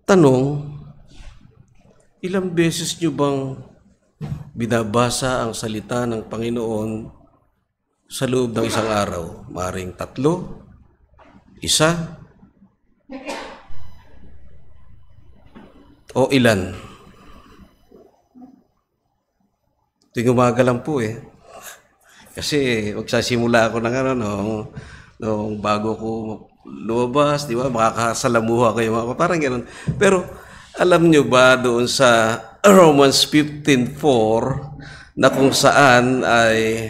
Tanong, ilang beses nyo bang binabasa ang salita ng Panginoon sa loob ng isang araw? Maring 3, 1, o ilan? Tuwing umaga lang po eh. Kasi magsasimula ako ng nung bago ko lumabas, di ba? Makakasalamuha kayo mga parang gano'n. Pero alam nyo ba doon sa Romans 15:4 na kung saan ay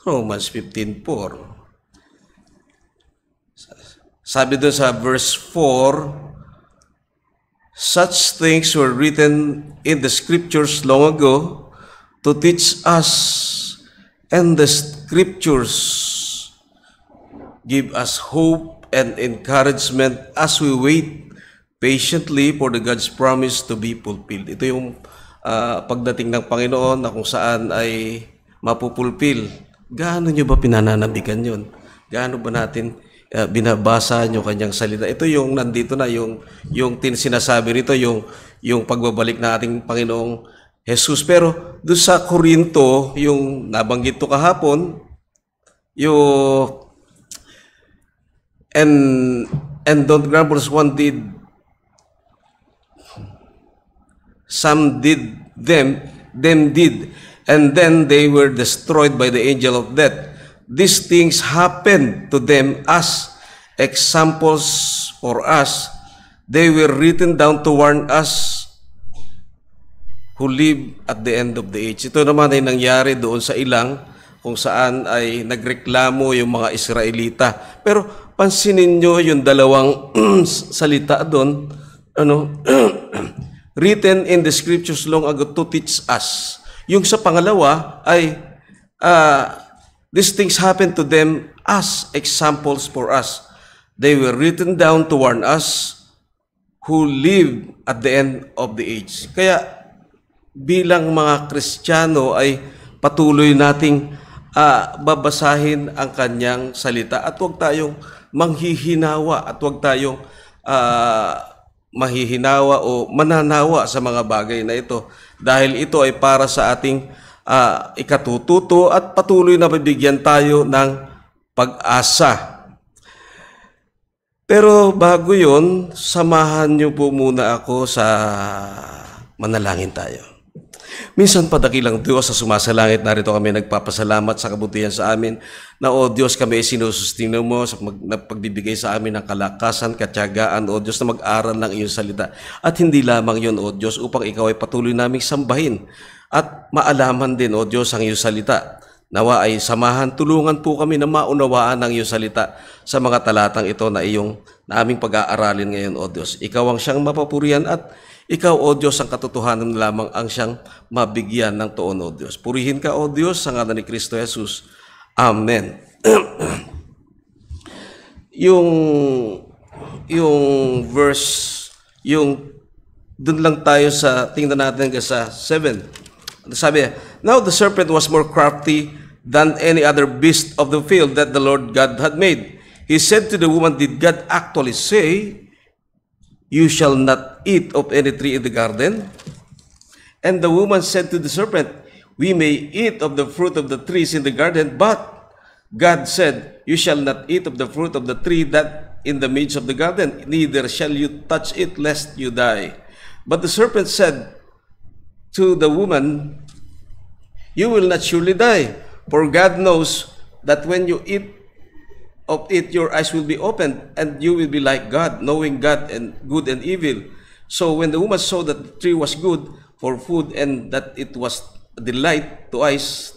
Romans 15:4. Sabi doon sa verse 4, such things were written in the scriptures long ago to teach us, and the scriptures give us hope and encouragement as we wait patiently for the God's promise to be fulfilled. Ito yung pagdating ng Panginoon na kung saan ay mapupulpil. Gaano nyo ba pinananabigan yun? Gaano ba natin binabasa nyo kanyang salita? Ito yung nandito na, yung sinasabi rito, yung pagbabalik na ating Panginoong Jesus. Pero doon sa Korinto, yung nabanggit to kahapon, and don't grumble as one did, some did, them did, and then they were destroyed by the angel of death. These things happened to them as examples for us. They were written down to warn us who live at the end of the age. Ito naman ay nangyari doon sa ilang kung saan ay nagreklamo yung mga Israelita. Pero pansinin nyo yung dalawang salita doon, written in the scriptures long ago to teach us. Yung sa pangalawa ay these things happened to them as examples for us. They were written down to warn us who live at the end of the age. Kaya bilang mga Kristiyano ay patuloy nating babasahin ang kanyang salita at huwag tayong manghihinawa at huwag tayong mahihinawa o mananawa sa mga bagay na ito dahil ito ay para sa ating ikatututo at patuloy na bibigyan tayo ng pag-asa. Pero bago yon, samahan niyo po muna ako sa manalangin tayo. Minsan padakilang Diyos sa sumasalangit, narito kami nagpapasalamat sa kabutihan sa amin na o Diyos kami ay sinusustino mo sa pagbibigay sa amin ng kalakasan, katyagaan o Diyos na mag-aral ng iyong salita. At hindi lamang yon o Diyos upang ikaw ay patuloy naming sambahin at maalaman din, O Diyos, ang iyong salita. Nawa ay samahan, tulungan po kami na maunawaan ang iyong salita sa mga talatang ito na aming pag-aaralin ngayon, O Diyos. Ikaw ang siyang mapapurihan at ikaw, O Diyos, ang katotohanan lamang ang siyang mabigyan ng tuon, O Diyos. Purihin ka, O Diyos, sa ngalan ni Kristo Jesus. Amen. yung verse, dun lang tayo sa, tingnan natin sa 7. Sabi, now the serpent was more crafty than any other beast of the field that the Lord God had made. He said to the woman, did God actually say, you shall not eat of any tree in the garden? And the woman said to the serpent, we may eat of the fruit of the trees in the garden, but God said, you shall not eat of the fruit of the tree that in the midst of the garden, neither shall you touch it, lest you die. But the serpent said to the woman, you will not surely die, for God knows that when you eat of it, your eyes will be opened, and you will be like God, knowing God and good and evil. So when the woman saw that the tree was good for food, and that it was a delight to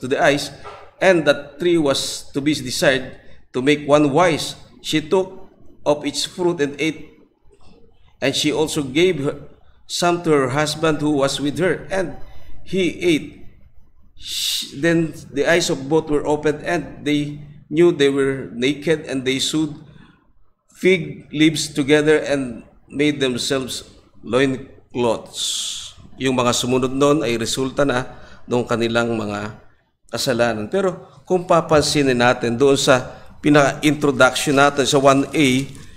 the eyes, and that tree was to be desired to make one wise, she took of its fruit and ate, and she also gave some to her husband who was with her, and he ate. Then the eyes of both were opened, and they knew they were naked, and they sewed fig leaves together and made themselves loincloths. Yung mga sumunod noon ay resulta na ng kanilang mga kasalanan. Pero kung papansinin natin doon sa pinaka-introduction natin sa 1a,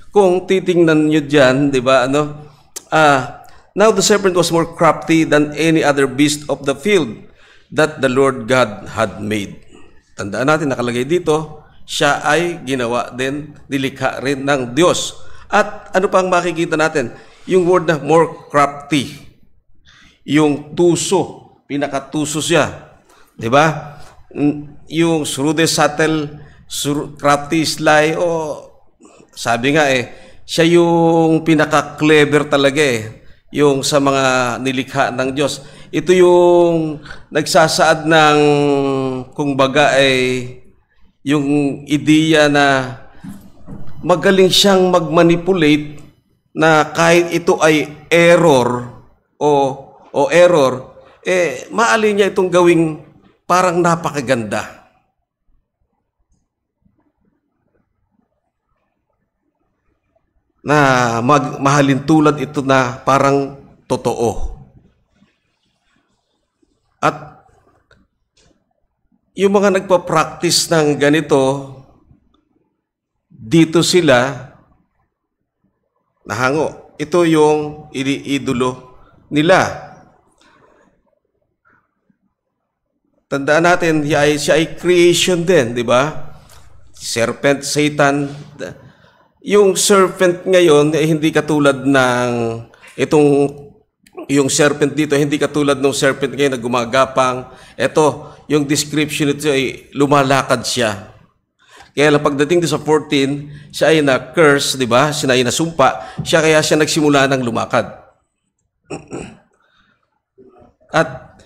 kung titingnan nyo dyan, di ba, now the serpent was more crafty than any other beast of the field that the Lord God had made. Tandaan natin, nakalagay dito, siya ay ginawa din, nilikha rin ng Diyos. At ano pang makikita natin? Yung word na more crafty. Yung tuso, pinakatuso siya. Diba? Yung shrewd, subtle, crafty, sly, sabi nga siya yung pinaka-clever talaga yung sa mga nilikha ng Diyos. Ito yung nagsasaad ng, kumbaga yung ideya na magaling siyang mag-manipulate na kahit ito ay error o error, maali niya itong gawing parang napakaganda. Na mahalin tulad ito na parang totoo. At yung mga nagpa-practice ng ganito, dito sila nahango. Ito yung iniidolo nila. Tandaan natin, siya ay creation din, di ba? Serpent, Satan. Yung serpent ngayon, hindi katulad ng yung serpent dito, hindi katulad ng serpent ngayon na gumagapang. Ito, yung description nito ay lumalakad siya. Kaya lang pagdating sa 14, siya ay na-curse, di ba? Siya ay nasumpa. Kaya siya nagsimula ng lumakad. At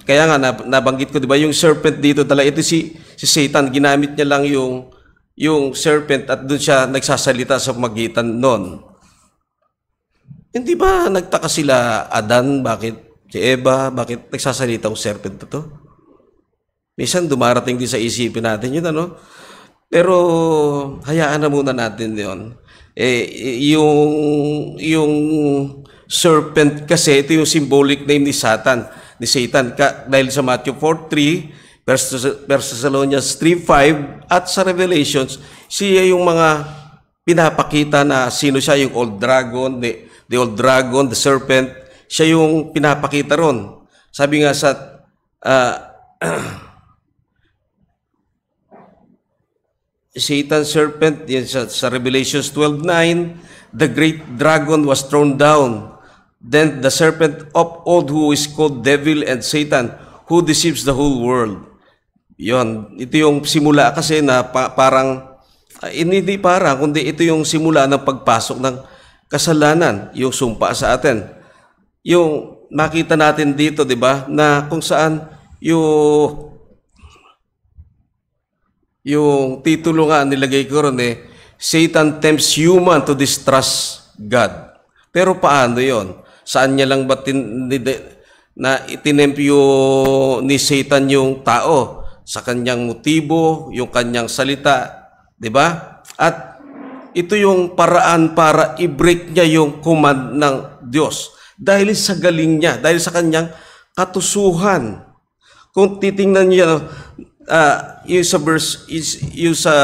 kaya nga nabanggit ko, di ba? Yung serpent dito, ito si Satan, ginamit niya lang yung serpent at doon siya nagsasalita sa magitan nun. Hindi ba nagtaka sila, Adan, bakit si Eva, bakit nagsasalita ang serpent na to? Minsan dumarating din sa isipin natin yun, Pero hayaan na muna natin yun. Yung serpent kasi, ito yung symbolic name ni Satan. Dahil sa Matthew 4:3, 1 Thessalonians 3:5, at sa Revelations, siya yung mga pinapakita na sino siya, yung old dragon, the old dragon, the serpent, siya yung pinapakita ron. Sabi nga sa Satan, serpent, yan sa Revelations 12:9, the great dragon was thrown down. Then the serpent of old, who is called devil and Satan, who deceives the whole world. Yon, ito yung simula kasi na parang, hindi parang, kundi ito yung simula ng pagpasok ng kasalanan, yung sumpa sa atin. Yung makita natin dito, di ba, na kung saan yung titulo nga nilagay ko ron Satan tempts human to distrust God. Pero paano yon? Saan niya lang ba itinempyo ni Satan yung tao? Sa kanyang motibo, yung kanyang salita, di ba? At ito yung paraan para i-break niya yung command ng Diyos. Dahil sa galing niya, dahil sa kanyang katusuhan. Kung titingnan niyo yung sa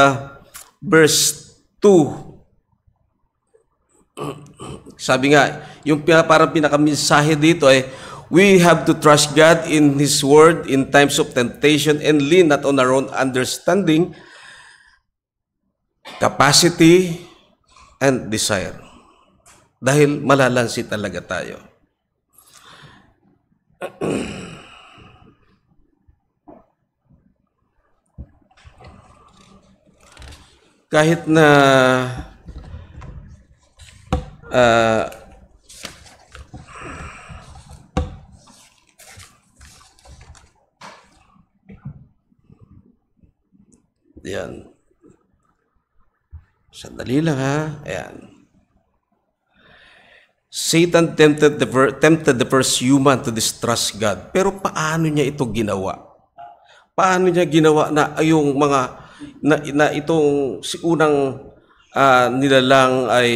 verse 2, sabi nga, yung parang pinakaminsahe dito we have to trust God in His Word in times of temptation and lean not on our own understanding, capacity, and desire. Dahil malalansi talaga tayo. Kahit na yan. Sandali lang Ayan. Satan tempted the first human to distrust God. Pero paano niya ito ginawa? Paano niya ginawa na yung mga na itong si unang nilalang ay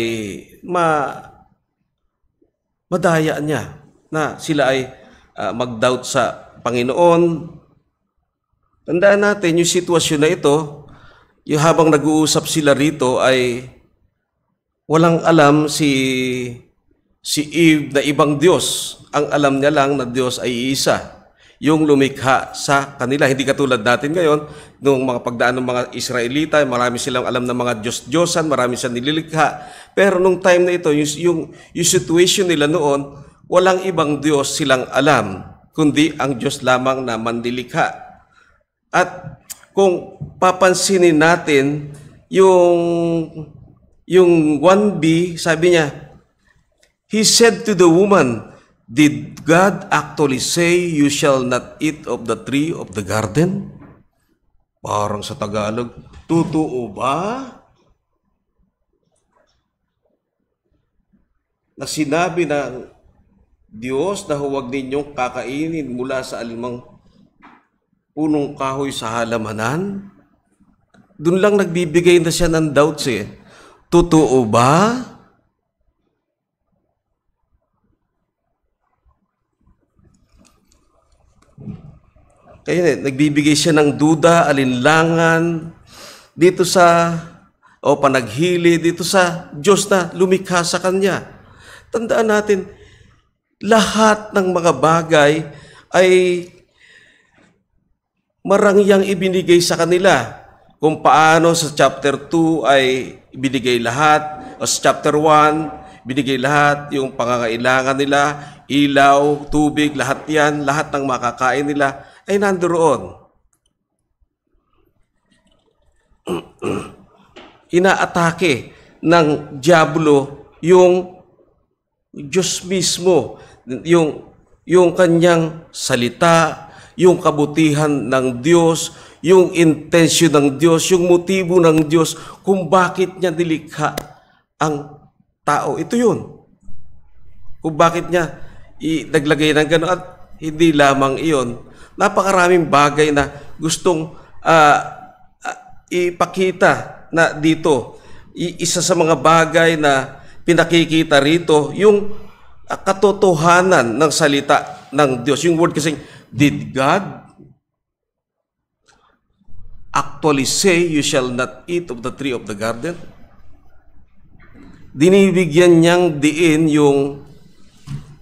madaya niya na sila ay mag-doubt sa Panginoon. Tandaan natin yung sitwasyon na ito, yung habang nag-uusap sila rito ay walang alam si Eve na ibang Diyos. Ang alam niya lang na Diyos ay isa, yung lumikha sa kanila. Hindi katulad natin ngayon, nung mga pagdaan ng mga Israelita, marami silang alam ng mga Diyos-Diyosan, marami silang nililikha. Pero nung time na ito, yung situation nila noon, walang ibang Diyos silang alam, kundi ang Diyos lamang na manlilikha. At kung papansinin natin, yung 1b, sabi niya, He said to the woman, did God actually say you shall not eat of the tree of the garden? Parang sa Tagalog, totoo ba? Na sinabi ng Diyos na huwag ninyong kakainin mula sa alimang punong kahoy sa halamanan? Doon lang nagbibigay na siya ng doubts eh. Totoo ba? Kaya nagbibigay siya ng duda, alinlangan, dito sa, panaghili, dito sa Diyos na lumikha sa Kanya. Tandaan natin, lahat ng mga bagay ay marangyang ibinigay sa kanila. Kung paano sa chapter 2 ay ibinigay lahat, o sa chapter 1, ibinigay lahat, yung pangangailangan nila, ilaw, tubig, lahat yan, lahat ng makakain nila, ay nandoon. Inaatake ng diablo yung Diyos mismo, yung kanyang salita, yung kabutihan ng Diyos, yung intensyon ng Diyos, yung motibo ng Diyos, kung bakit niya nilikha ang tao. Ito yun. Kung bakit niya naglagay ng gano'n at hindi lamang iyon. Napakaraming bagay na gustong ipakita na dito. Isa sa mga bagay na pinakikita rito, yung katotohanan ng salita ng Diyos. Yung word kasi, did God actually say, you shall not eat of the tree of the garden? Dinibigyan niyang diin yung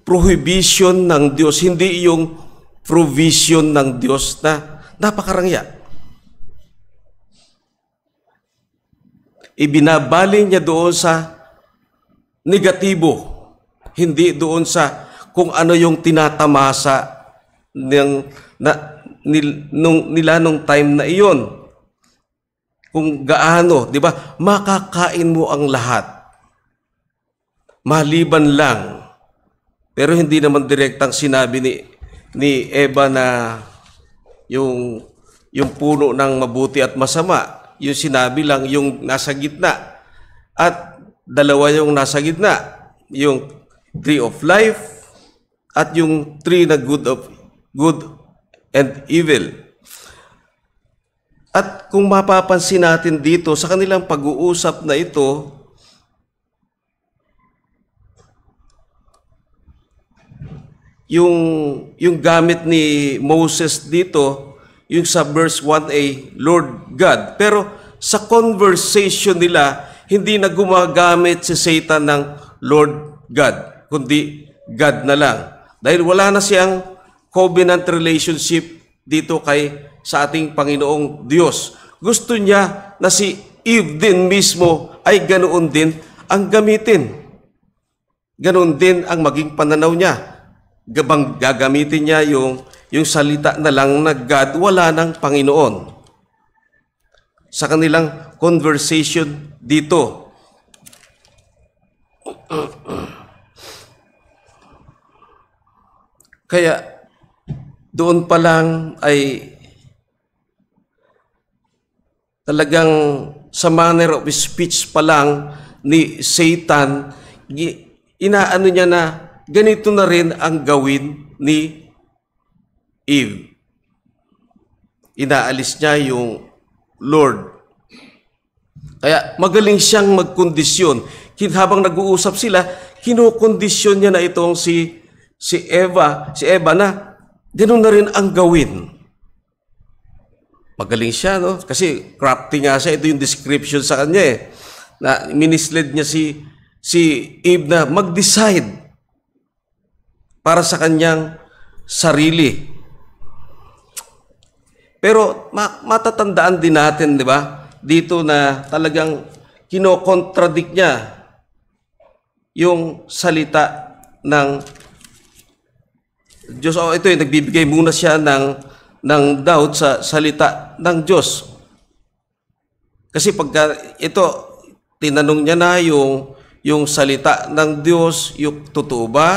prohibition ng Diyos, hindi yung provision ng Diyos na napakarangya. Ibinabali niya doon sa negatibo, hindi doon sa kung ano yung tinatamasa nila nung time na iyon. Kung gaano, di ba, makakain mo ang lahat. Maliban lang. Pero hindi naman direktang sinabi ni Eva na yung puno ng mabuti at masama. Yung sinabi lang yung nasa gitna. At dalawa yung nasa gitna. Yung tree of life at yung tree na good and evil. At kung mapapansin natin dito sa kanilang pag-uusap na ito, yung gamit ni Moses dito, yung sa verse 1a, Lord God. Pero sa conversation nila, hindi na gumagamit si Satan ng Lord God, kundi God na lang. Dahil wala na siyang covenant relationship dito sa ating Panginoong Diyos. Gusto niya na si Eve din mismo ay ganoon din ang gamitin. Ganoon din ang maging pananaw niya. Gagamitin niya yung salita na lang na God, wala ng Panginoon. Sa kanilang conversation dito. Kaya doon pa lang ay talagang sa manner of speech pa lang ni Satan, inaano niya na ganito na rin ang gawin ni Eve. Inaalis niya yung Lord. Kaya magaling siyang magkondisyon. Habang nag-uusap sila, kinukondisyon niya na itong si Eva na ganoon na rin ang gawin. Magaling siya, no? Kasi crafty nga siya. Ito yung description sa kanya eh. Na minislead niya si Eve na mag-decide para sa kanyang sarili. Pero matatandaan din natin, di ba? Dito na talagang kinokontradict niya yung salita ng Diyos. O ito nagbibigay muna siya ng doubt sa salita ng Diyos. Kasi pagka ito, tinanong niya na yung salita ng Diyos, yung totoo ba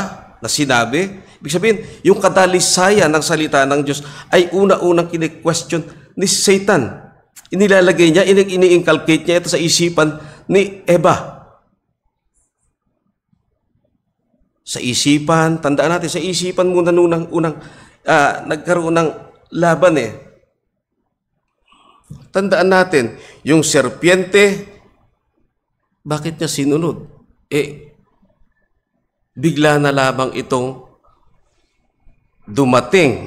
na sinabi? Ibig sabihin, yung kadalisayan ng salita ng Diyos ay una-unang kine-question ni Satan. Inilalagay niya, ini-inculcate niya ito sa isipan ni Eva. Sa isipan, tandaan natin, sa isipan muna unang nagkaroon ng laban eh. Tandaan natin, yung serpiente, bakit niya sinunod? Bigla na lamang itong dumating.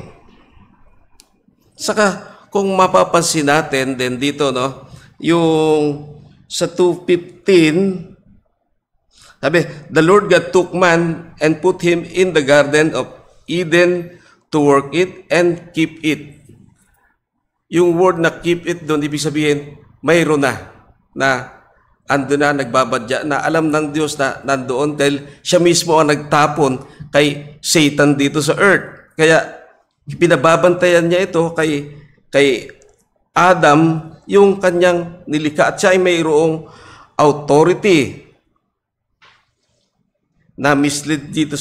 Saka, kung mapapansin natin din dito, no, yung sa 2:15, sabi, the Lord God took man and put him in the garden of Eden to work it and keep it. Yung word na keep it doon, ibig sabihin, mayroon na ando na, nagbabadya na, alam ng Diyos na nandoon dahil siya mismo ang nagtapon kay Satan dito sa earth. Kaya, pinababantayan niya ito kay Adam, yung kanyang nilikha, at siya ay mayroong authority. Na mislead dito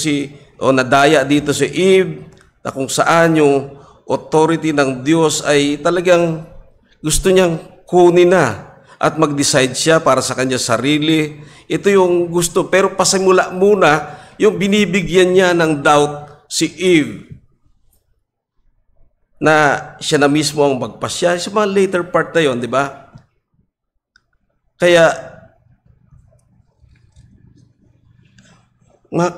nadaya dito si Eve, na kung saan yung authority ng Diyos ay talagang gusto niyang kunin na at mag-decide siya para sa kanya sarili. Ito yung gusto. Pero pasimula muna, yung binibigyan niya ng doubt si Eve, na siya na mismo ang magpasya. Sa mga later part na yun, di ba? Kaya,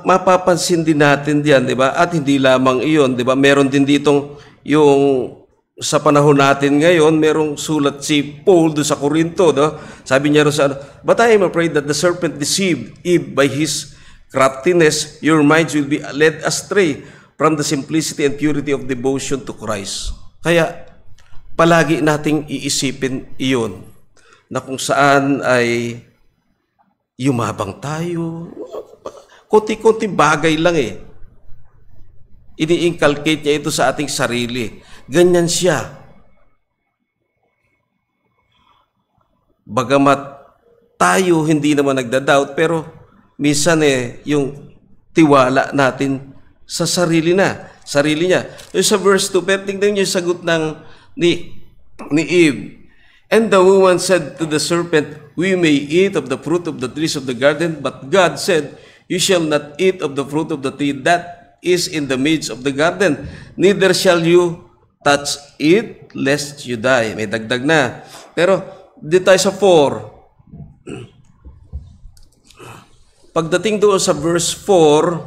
mapapansin din natin diyan, di ba? At hindi lamang iyon, di ba? Meron din ditong yung sa panahon natin ngayon, merong sulat si Paul doon sa Corinto, no? Sabi niya rin sa but I am afraid that the serpent deceived Eve by his craftiness, your minds will be led astray from the simplicity and purity of devotion to Christ. Kaya palagi nating iisipin iyon, na kung saan ay yumabang tayo, konti-konti bagay lang eh. Ini-inculcate niya ito sa ating sarili. Ganyan siya. Bagamat tayo hindi naman nagda-doubt, pero minsan yung tiwala natin sa sarili niya. Yung sa verse 2, pero tingnan niyo yung sagot ni Eve. And the woman said to the serpent, we may eat of the fruit of the trees of the garden, but God said, you shall not eat of the fruit of the tree that is in the midst of the garden, neither shall you touch it, lest you die. May dagdag na. Pero, dito tayo sa 4. Pagdating doon sa verse 4,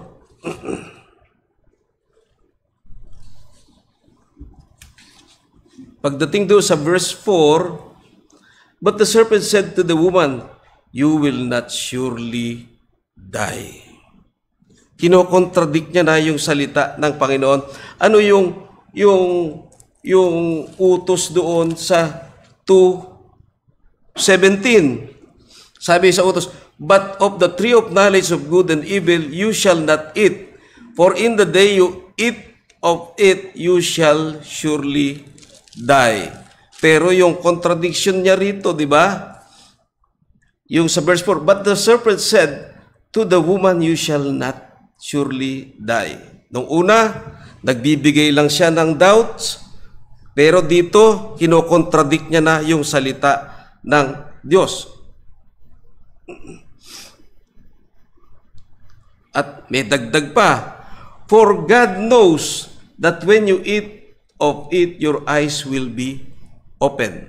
but the serpent said to the woman, you will not surely die. Kinokontradict niya na yung salita ng Panginoon. Ano yung utos doon sa 2:17? Sabi sa utos, but of the tree of knowledge of good and evil you shall not eat, for in the day you eat of it, you shall surely die. Pero yung contradiction niya rito, di ba? Yung sa verse 4, but the serpent said to the woman, you shall not surely die. Nung una, nagbibigay lang siya ng doubts, pero dito, kinokontradict niya na yung salita ng Diyos. At may dagdag pa, for God knows that when you eat of it, your eyes will be open.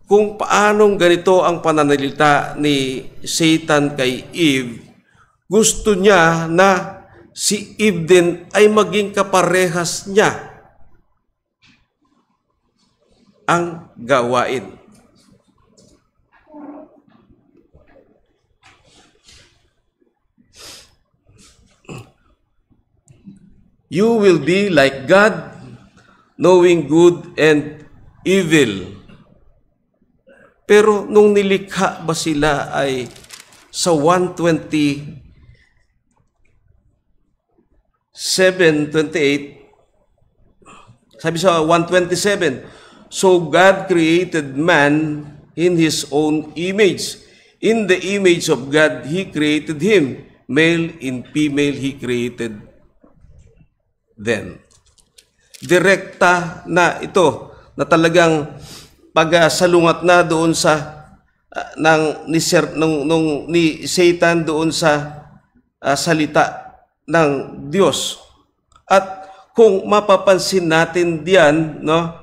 Kung paanong ganito ang pananalita ni Satan kay Eve, gusto niya na si Eve din ay maging kaparehas niya. ang gawain. You will be like God, knowing good and evil. Pero nung nilikha ba sila ay sa 1:27-28, sabi sa 1:27, so God created man in His own image. In the image of God, He created him. Male and female, He created them. Direkta na ito, na talagang pagsalungat na doon sa ni Satan doon sa salita ng Diyos. At kung mapapansin natin diyan, no,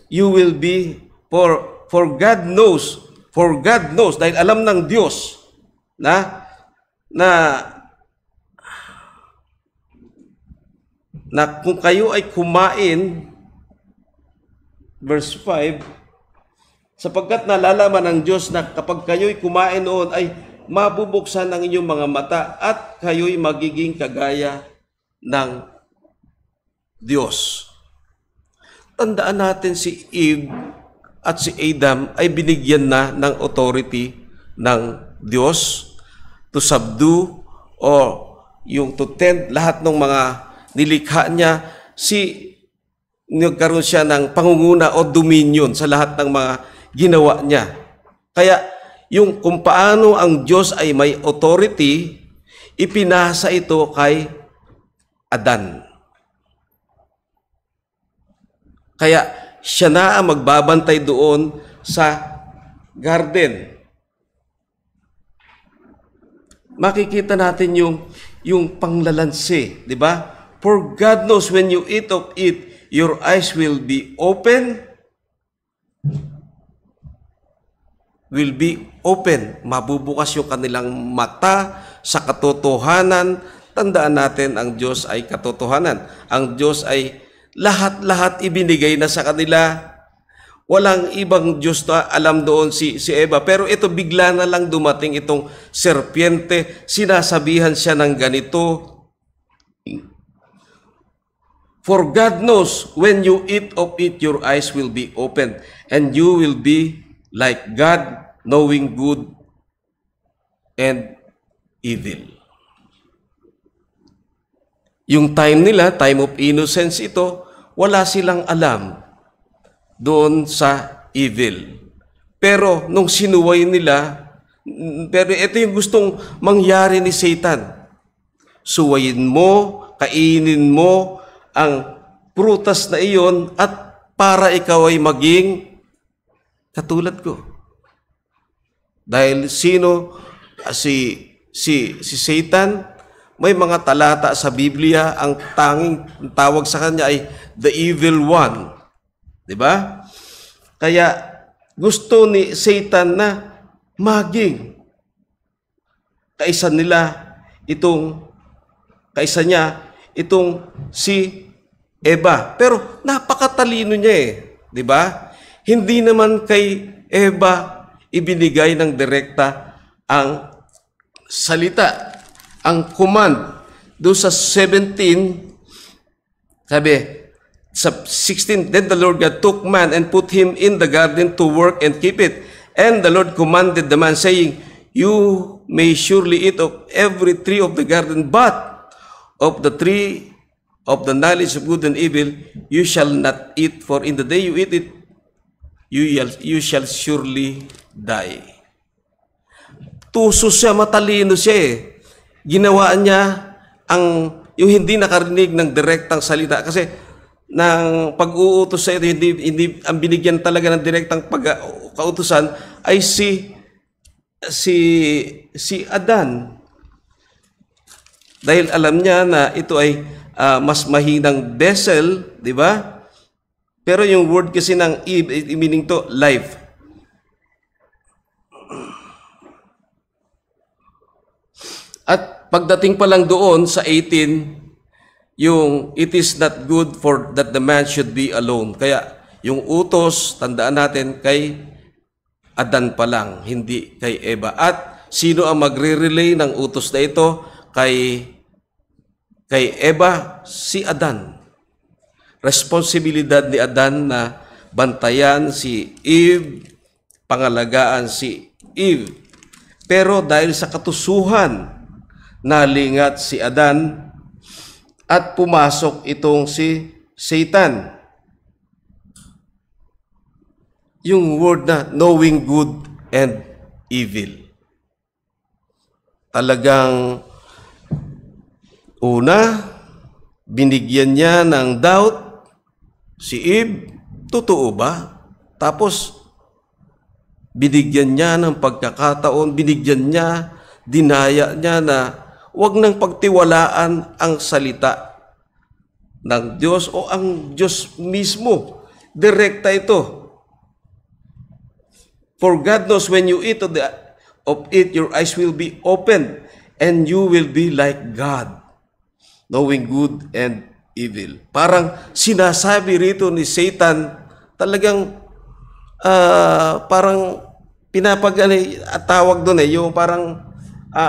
you will be for God knows dahil alam ng Diyos na kung kayo ay kumain, verse 5, sapagkat nalalaman ng Diyos na kapag kayo'y kumain noon ay mabubuksan ang inyong mga mata at kayo'y magiging kagaya ng Diyos. Tandaan natin si Eve at si Adam ay binigyan na ng authority ng Diyos to subdue or yung to tend lahat ng mga nilikha niya, nagkaroon siya ng pangunguna o dominion sa lahat ng mga ginawa niya. Kaya yung kung paano ang Diyos ay may authority, ipinasa ito kay Adan. Kaya siya na ang magbabantay doon sa garden. Makikita natin yung panglalansi, di ba? For God knows when you eat of it, your eyes will be open. Mabubukas yung kanilang mata sa katotohanan. Tandaan natin, ang Diyos ay katotohanan. Ang Diyos ay lahat-lahat ibinigay na sa kanila. Walang ibang Diyos na alam doon si Eva. Pero ito bigla na lang dumating itong serpiente. Sinasabihan siya ng ganito. For God knows when you eat of it, your eyes will be opened, and you will be like God, knowing good and evil. Yung time nila, time of innocence ito, wala silang alam doon sa evil. Pero nung sinuway nila, pero ito yung gustong mangyari ni Satan. Suwayin mo, kainin mo ang prutas na iyon at para ikaw ay maging katulad ko. Dahil si Satan, may mga talata sa Biblia, ang tanging tawag sa kanya ay the evil one. 'Di ba? Kaya gusto ni Satan na maging kaisa niya itong si Eva. Pero napakatalino niya 'di ba? Hindi naman kay Eva ibinigay ng direkta ang salita, ang command. Doon sa 17, sabi, sa 16, then the Lord God took man and put him in the garden to work and keep it. And the Lord commanded the man, saying, you may surely eat of every tree of the garden, but of the tree of the knowledge of good and evil, you shall not eat, for in the day you eat it, you shall surely die. Tuso siya, matalino siya Ginawa niya yung hindi nakarinig ng direktang salita. Kasi nang pag-uutos sa ito, hindi ang binigyan talaga ng direktang pag-kautusan ay si Adan. Dahil alam niya na ito ay mas mahinang vessel, di ba? Pero yung word kasi ng Eve, meaning to life. At pagdating pa lang doon sa 18, yung it is not good for that the man should be alone. Kaya Yung utos, tandaan natin, kay Adan pa lang, hindi kay Eva. At sino ang magre-relay ng utos na ito? Kay Eva, si Adan. Responsibilidad ni Adan na bantayan si Eve, pangalagaan si Eve. Pero dahil sa katusuhan, nalingat si Adan at pumasok itong si Satan. Yung word na knowing good and evil. Talagang una, binigyan niya ng doubt si Eve, totoo ba? Tapos, binigyan niya ng pagkakataon, binigyan niya, dinaya niya na huwag nang pagtiwalaan ang salita ng Diyos o ang Diyos mismo. Direkta ito. For God knows when you eat of it, your eyes will be opened and you will be like God, knowing good and evil. Parang sinasabi rito ni Satan, talagang parang tawag doon yung parang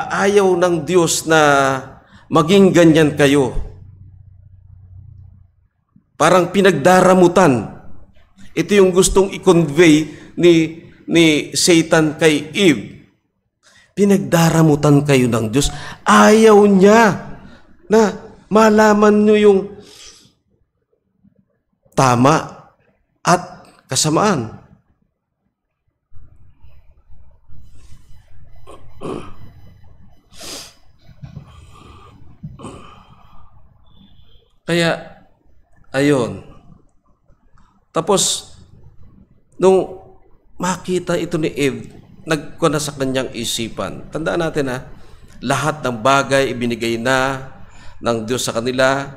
ayaw ng Diyos na maging ganyan kayo. Parang pinagdaramutan. Ito yung gustong i-convey ni Satan kay Eve. Pinagdaramutan kayo ng Diyos. Ayaw niya na malaman nyo yung tama at kasamaan. Kaya, ayun. Tapos, nung makita ito ni Eve, nagkuna sa kanyang isipan. Tandaan natin lahat ng bagay ibinigay na ng Diyos sa kanila,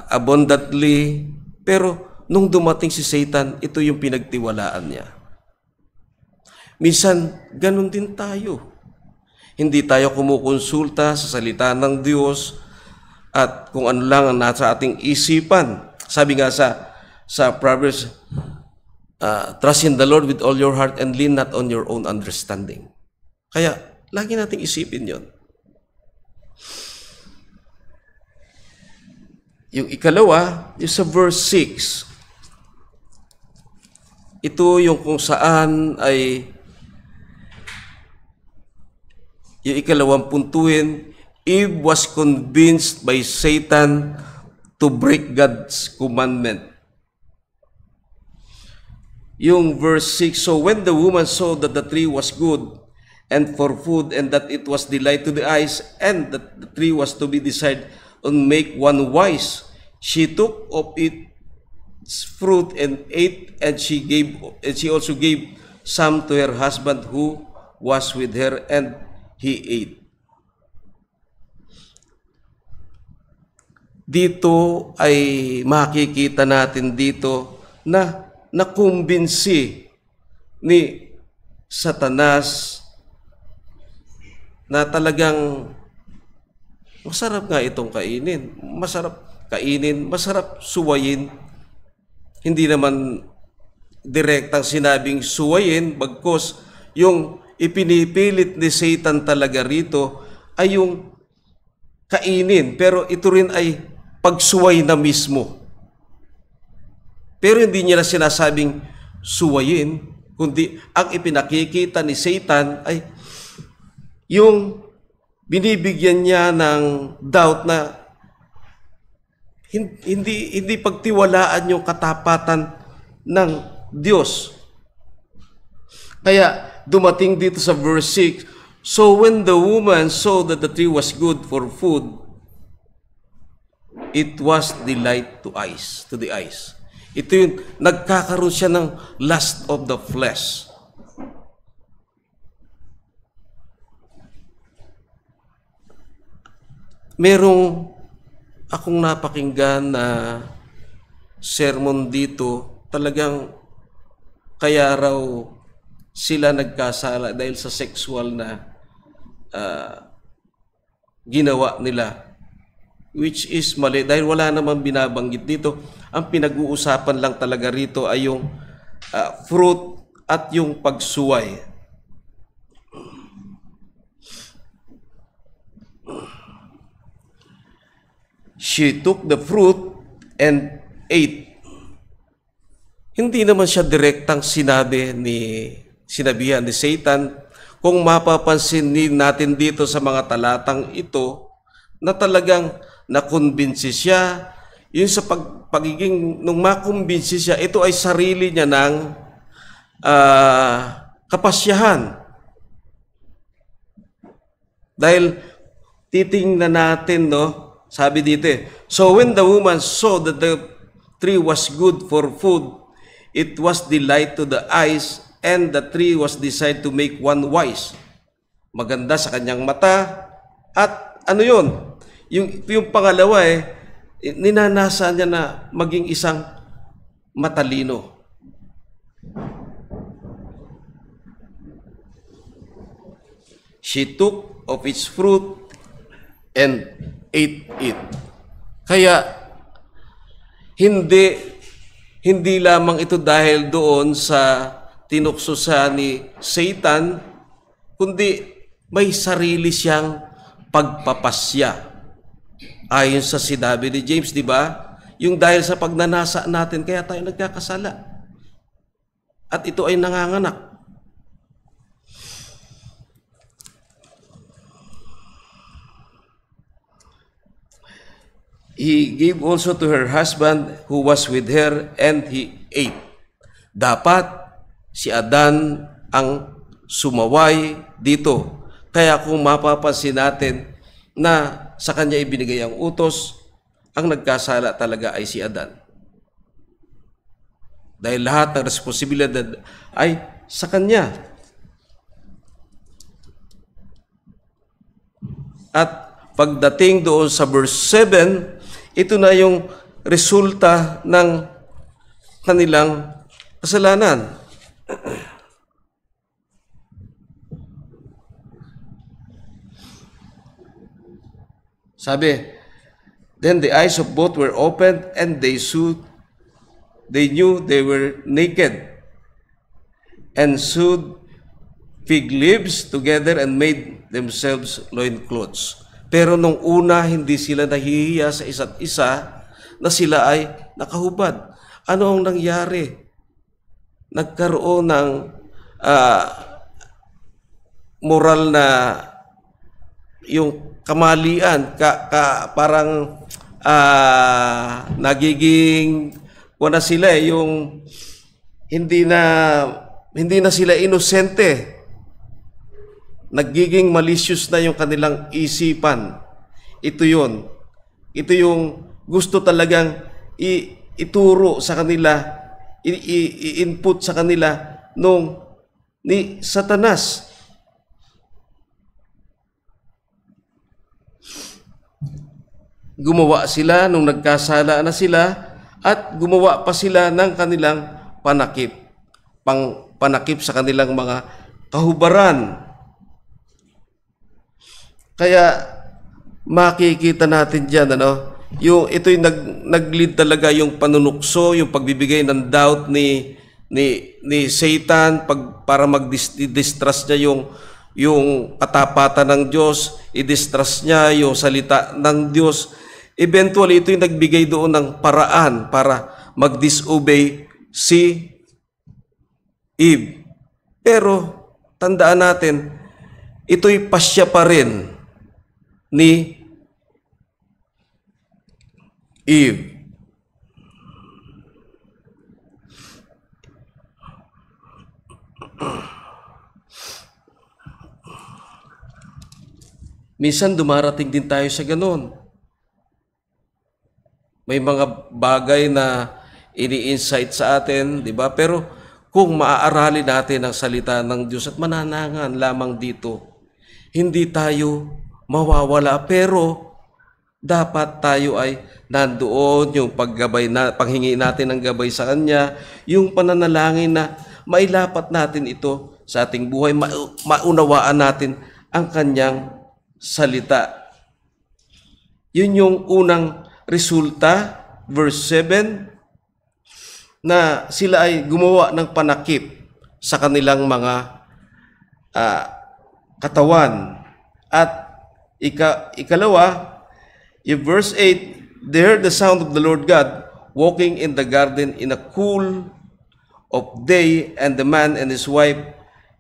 abundantly, pero nung dumating si Satan, ito yung pinagtiwalaan niya. Minsan, ganun din tayo. Hindi tayo kumukonsulta sa salita ng Diyos at kung ano lang ang nasa ating isipan. Sabi nga sa Proverbs, trust in the Lord with all your heart and lean not on your own understanding. Kaya, lagi nating isipin yon. Yung ikalawa, yung sa verse 6, ito yung kung saan ay yung ikalawang puntuin, Eve was convinced by Satan to break God's commandment. Yung verse 6, so when the woman saw that the tree was good and for food and that it was delight to the eyes and that the tree was to be desired and make one wise, she took of its fruit and ate, and she also gave some to her husband who was with her, and he ate. Dito ay makikita natin dito na nakumbinsi ni Satanas na talagang masarap nga itong kainin. Masarap kainin, masarap suwayin. Hindi naman direktang sinabing suwayin, bagkus yung ipinipilit ni Satan talaga rito ay yung kainin. Pero ito rin ay pagsuway na mismo. Pero hindi niya na sinasabing suwayin, kundi ang ipinakikita ni Satan ay yung binibigyan niya ng doubt na hindi pagtiwalaan yung katapatan ng Diyos. Kaya dumating dito sa verse 6, so when the woman saw that the tree was good for food, it was delight to the eyes. Ito yung nagkakaroon siya ng lust of the flesh. Merong akong napakinggan na sermon dito, talagang kaya raw sila nagkasala dahil sa sexual na ginawa nila which is mali dahil wala namang binabanggit dito. Ang pinag-uusapan lang talaga rito ay yung fruit at yung pagsuway. She took the fruit and ate. Hindi naman siya direktang sinabihan ni Satan. Kung mapapansin natin dito sa mga talatang ito, na talagang nakumbinsi siya, yung sa pagiging, nung makumbinsi siya, ito ay sarili niya ng kapasyahan. Dahil titingnan natin, no, sabi dito, so when the woman saw that the tree was good for food, it was delight to the eyes, and the tree was designed to make one wise. Maganda sa kanyang mata. At ano yun? Yung pangalawa ninanasa niya na maging isang matalino. She took of its fruit and ate it. Kaya, hindi lamang ito dahil doon sa tinukso sa ni Satan, kundi may sarili siyang pagpapasya. Ayon sa sinabi ni James, di ba? Yung dahil sa pagnanasa natin, kaya tayo nagkakasala. At ito ay nanganganak. He gave also to her husband who was with her, and he ate. Dapat si Adan ang sumaway dito. Kaya kung mapapansin natin na sa kanya ibinigay ang utos, ang nagkasala talaga ay si Adan. Dahil lahat ng responsibilidad ay sa kanya. At pagdating doon sa verse 7, ito na yung resulta ng kanilang kasalanan. Sabi, then the eyes of both were opened, and they knew they were naked, and sewed fig leaves together and made themselves loincloths. Pero nung una, hindi sila nahihiya sa isa't isa na sila ay nakahubad. Ano ang nangyari? Nagkaroon ng moral na yung kamalian, parang nagiging wala sila yung hindi na sila inosente. Nagiging malicious na yung kanilang isipan. Ito yun. Ito yung gusto talagang ituro sa kanila, i-input sa kanila ni Satanas. Gumawa sila nung nagkasala na sila, at gumawa pa sila ng kanilang panakip. Panakip sa kanilang mga kahubaran. Kaya makikita natin diyan ito'y nag-lead talaga yung panunukso, yung pagbibigay ng doubt ni Satan para mag-distrust niya yung katapatan ng Diyos, i-distrust niya yung salita ng Diyos. Eventually, ito'y nagbigay doon ng paraan para mag-disobey si Eve. Pero tandaan natin, ito'y pasya pa rin ni Eve. Minsan dumarating din tayo sa ganun. May mga bagay na ini-insight sa atin, di ba? Pero kung maaaralin natin ang salita ng Diyos at mananangan lamang dito, hindi tayo mawawala, pero dapat tayo ay nandoon yung panghingi natin ng gabay sa Kanya, yung pananalangin na mailapat natin ito sa ating buhay, maunawaan natin ang Kanyang salita. Yun yung unang resulta, verse 7, na sila ay gumawa ng panakip sa kanilang mga katawan. At ikalawa, in verse 8, they heard the sound of the Lord God walking in the garden in a cool of day, and the man and his wife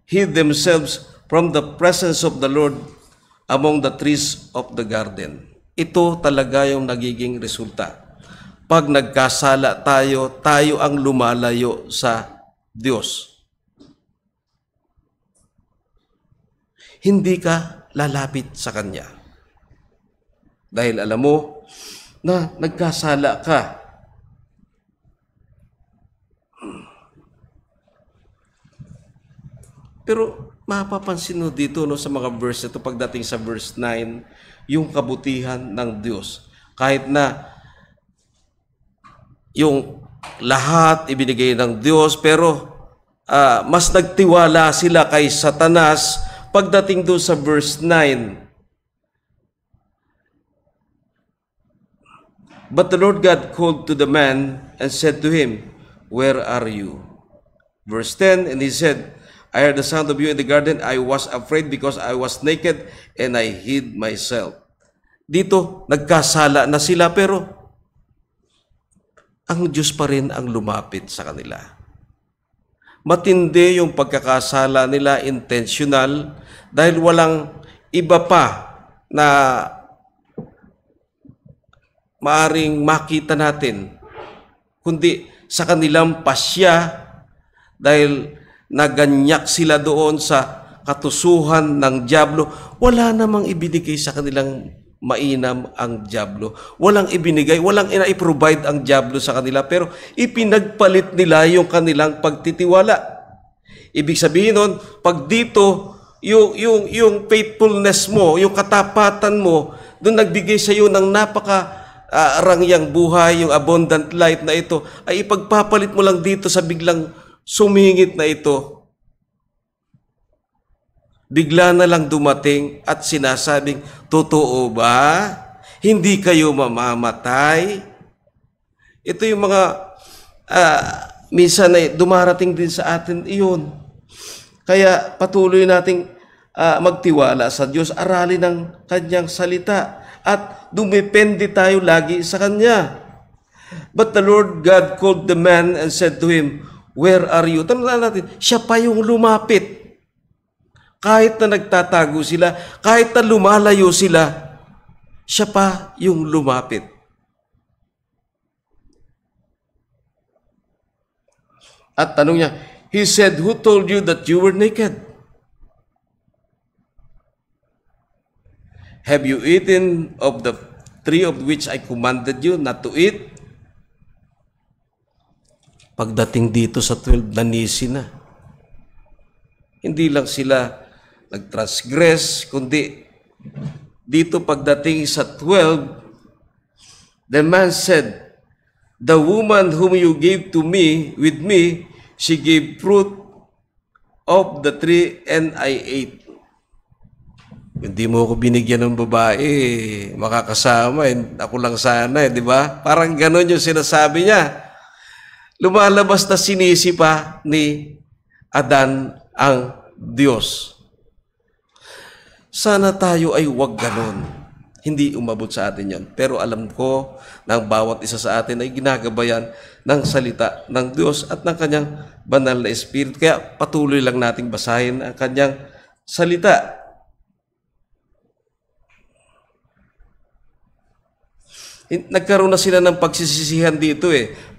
hid themselves from the presence of the Lord among the trees of the garden. Ito talaga yung nagiging resulta. Pag nagkasala tayo, tayo ang lumalayo sa Diyos. Hindi ka lalapit sa Kanya. Dahil alam mo na nagkasala ka. Pero mapapansin mo dito sa mga verse ito, pagdating sa verse 9, yung kabutihan ng Diyos. Kahit na yung lahat ibinigay ng Diyos, pero mas nagtiwala sila kay Satanas. Pagdating doon sa verse 9, but the Lord God called to the man and said to him, where are you? Verse 10, and he said, I heard the sound of you in the garden. I was afraid because I was naked and I hid myself. Dito, nagkasala na sila, pero ang Diyos pa rin ang lumapit sa kanila. Matindi yung pagkakasala nila, intentional, dahil walang iba pa na maaring makita natin, kundi sa kanilang pasya, dahil naganyak sila doon sa katusuhan ng dyablo. Wala namang ibinigay sa kanilang mainam ang dyablo. Walang ibinigay, walang ina-provide ang dyablo sa kanila, pero ipinagpalit nila yung kanilang pagtitiwala. Ibig sabihin nun, pag dito, yung faithfulness mo, yung katapatan mo, doon nagbigay sa iyo ng rangyang buhay, yung abundant life na ito, ay ipagpapalit mo lang dito sa biglang sumingit na ito. Bigla na lang dumating at sinasabing, totoo ba? Hindi kayo mamamatay? Ito yung mga minsan ay dumarating din sa atin iyon. Kaya patuloy nating magtiwala sa Diyos, aralin ng Kanyang salita at dumepende tayo lagi sa Kanya. But the Lord God called the man and said to him, where are you? Tandaan natin, siya pa yung lumapit. Kahit na nagtatago sila, kahit na lumalayo sila, siya pa yung lumapit. At tanong niya, he said, who told you that you were naked? Have you eaten of the tree of which I commanded you not to eat? Pagdating dito sa 12, nanisi na. Hindi lang sila nag-transgress, kundi dito pagdating sa 12, the man said, the woman whom you gave to me, with me, she gave fruit of the tree and I ate. Hindi mo ako binigyan ng babae, makakasama, ako lang sana, di ba? Parang ganon yung sinasabi niya. Lumalabas na sinisi pa ni Adan ang Diyos. Sana tayo ay huwag ganon. Hindi umabot sa atin yan. Pero alam ko na ang bawat isa sa atin ay ginagabayan ng salita ng Diyos at ng Kanyang banal na Espiritu. Kaya patuloy lang nating basahin ang Kanyang salita. Nagkaroon na sila ng pagsisisihan dito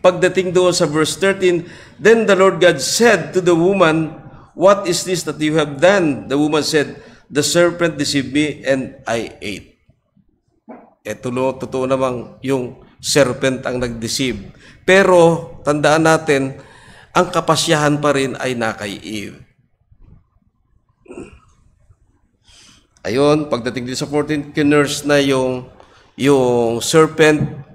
Pagdating doon sa verse 13, then the Lord God said to the woman, what is this that you have done? The woman said, the serpent deceived me and I ate. Totoo namang yung serpent ang nag-deceive. Pero, tandaan natin, ang kapasyahan pa rin ay na kay Eve. Ayun, pagdating din sa 14, kinurse na yung serpent.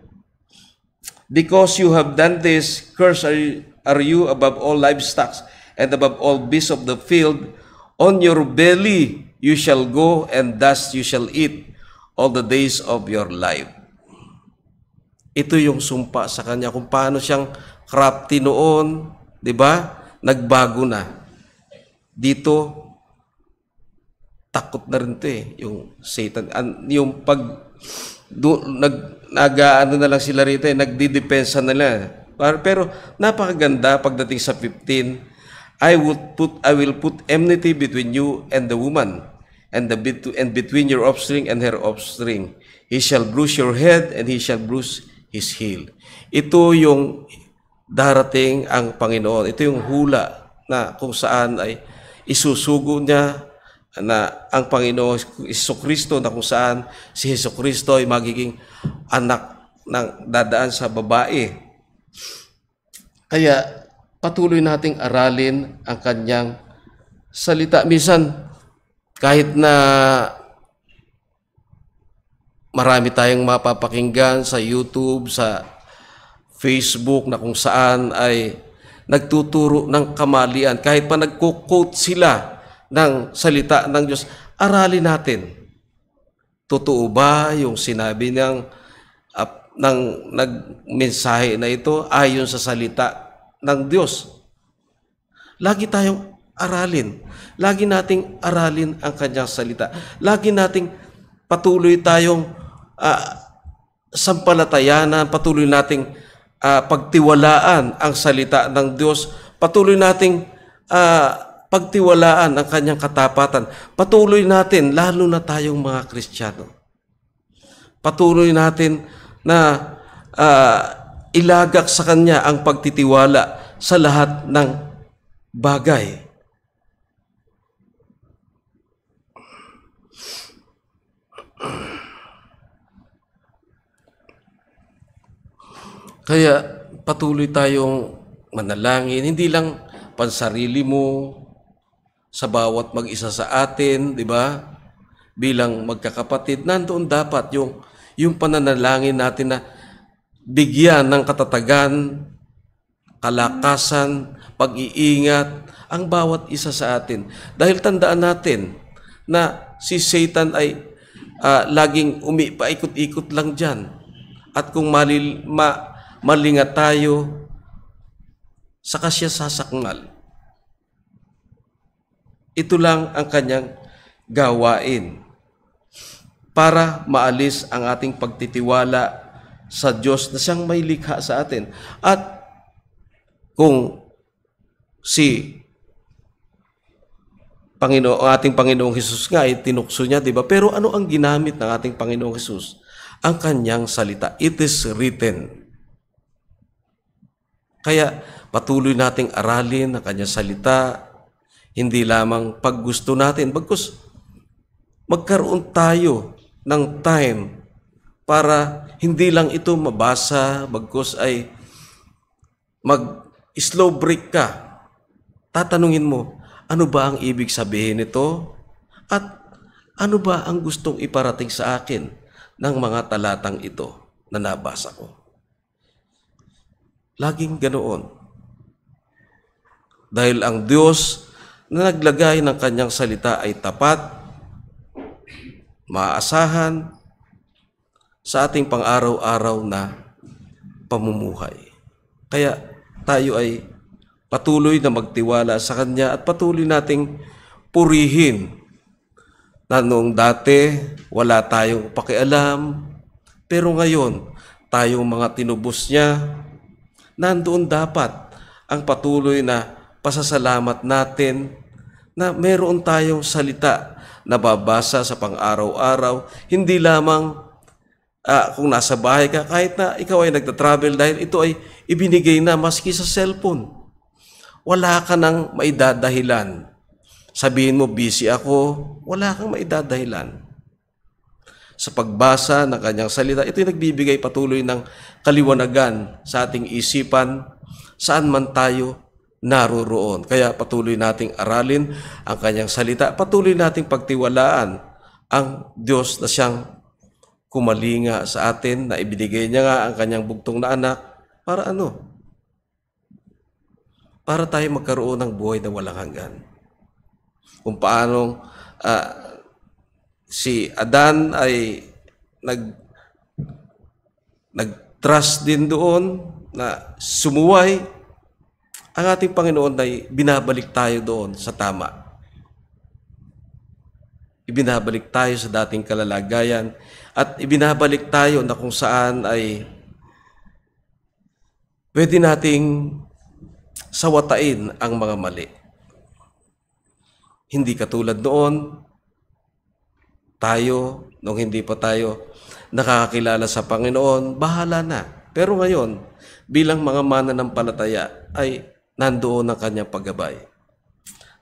Because you have done this, cursed are you above all livestock and above all beasts of the field. On your belly you shall go, and dust you shall eat all the days of your life. Ito yung sumpa sa kanya kung paano siyang crafty noon, di ba? Nagbago na. Dito, takot na rin ito yung Satan. Yung pag, ano na lang sila rito nagdidepensa na lang. Pero napakaganda pagdating sa 15, I will put enmity between you and the woman, and between your offspring and her offspring. He shall bruise your head, and he shall bruise his heel. Ito yung darating ang Panginoon. Ito yung hula na kung saan ay isusugo niya na ang Panginoon Jesucristo, na kung saan si Jesucristo ay magiging anak ng dadaan sa babae. Kaya patuloy nating aralin ang kanyang salita. Minsan, kahit na marami tayong mapapakinggan sa YouTube, sa Facebook, na kung saan ay nagtuturo ng kamalian, kahit pa nagko-quote sila ng salita ng Diyos, aralin natin. Totoo ba yung sinabi ng nagmensahe na ito ayon sa salita ng Diyos? Lagi tayong aralin. Lagi nating aralin ang kanyang salita. Lagi nating patuloy tayong sampalatayanan, patuloy nating pagtiwalaan ang salita ng Diyos. Patuloy nating pagtiwalaan ang kanyang katapatan. Patuloy natin, lalo na tayong mga Kristiyano, patuloy natin na ilagak sa kanya ang pagtitiwala sa lahat ng bagay. Kaya patuloy tayong manalangin, hindi lang pansarili mo, sa bawat mag-isa sa atin, di ba? Bilang magkakapatid, nandoon dapat yung pananalangin natin na bigyan ng katatagan, kalakasan, pag-iingat ang bawat isa sa atin. Dahil tandaan natin na si Satan ay laging paikot-ikot lang dyan. At kung malingat tayo, saka siya sasakngal. Ito lang ang kanyang gawain para maalis ang ating pagtitiwala sa Diyos na siyang may likha sa atin. At kung si ating Panginoong Hesus nga ay tinukso niya, di ba? Pero ano ang ginamit ng ating Panginoong Hesus? Ang kanyang salita. It is written. Kaya patuloy nating aralin ang kanyang salita, hindi lamang pag gusto natin, bagkus magkaroon tayo ng time para hindi lang ito mabasa, bagkus ay mag-slow break ka. Tatanungin mo, ano ba ang ibig sabihin nito? At ano ba ang gustong iparating sa akin ng mga talatang ito na nabasa ko? Laging ganoon. Dahil ang Diyos na naglagay ng kanyang salita ay tapat, maaasahan sa ating pang-araw-araw na pamumuhay. Kaya tayo ay patuloy na magtiwala sa Kanya at patuloy nating purihin na noong dati wala tayong pakialam, pero ngayon tayong mga tinubos niya, nandoon dapat ang patuloy na pasasalamat natin na meron tayong salita na babasa sa pang-araw-araw, hindi lamang kung nasa bahay ka, kahit na ikaw ay nagta-travel, dahil ito ay ibinigay na maski sa cellphone. Wala ka nang maidadahilan. Sabihin mo, busy ako, wala kang maidadahilan. Sa pagbasa ng kanyang salita, ito ay nagbibigay patuloy ng kaliwanagan sa ating isipan, saan man tayo naroroon. Kaya patuloy nating aralin ang kanyang salita, patuloy nating pagtiwalaan ang Diyos na siyang kumalinga sa atin, na ibinigay niya nga ang kanyang bugtong na anak, para ano? Para tayo magkaroon ng buhay na walang hanggan. Kung paanong si Adan ay nag-trust din doon na sumuway, ang ating Panginoon ay binabalik tayo doon sa tama. Ibinabalik tayo sa dating kalalagayan at ibinabalik tayo na kung saan ay pwede nating sawatain ang mga mali. Hindi katulad noon, tayo, nung hindi pa tayo nakakakilala sa Panginoon, bahala na. Pero ngayon, bilang mga mananampalataya, ay nandoon ang kanyang paggabay.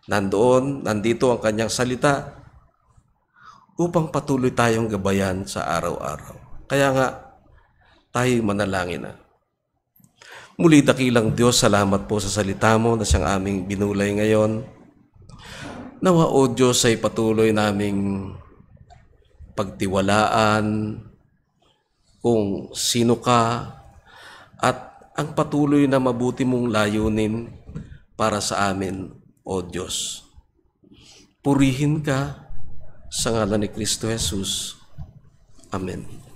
Nandito ang kanyang salita upang patuloy tayong gabayan sa araw-araw. Kaya nga, tayo'y manalangin na. Muli, dakilang Diyos, salamat po sa salita mo na siyang aming binulay ngayon. Nawa, O Diyos, ay patuloy naming pagtiwalaan kung sino ka at ang patuloy na mabuti mong layunin para sa amin, O Diyos. Purihin ka sa ngalan ni Kristo Jesus. Amen.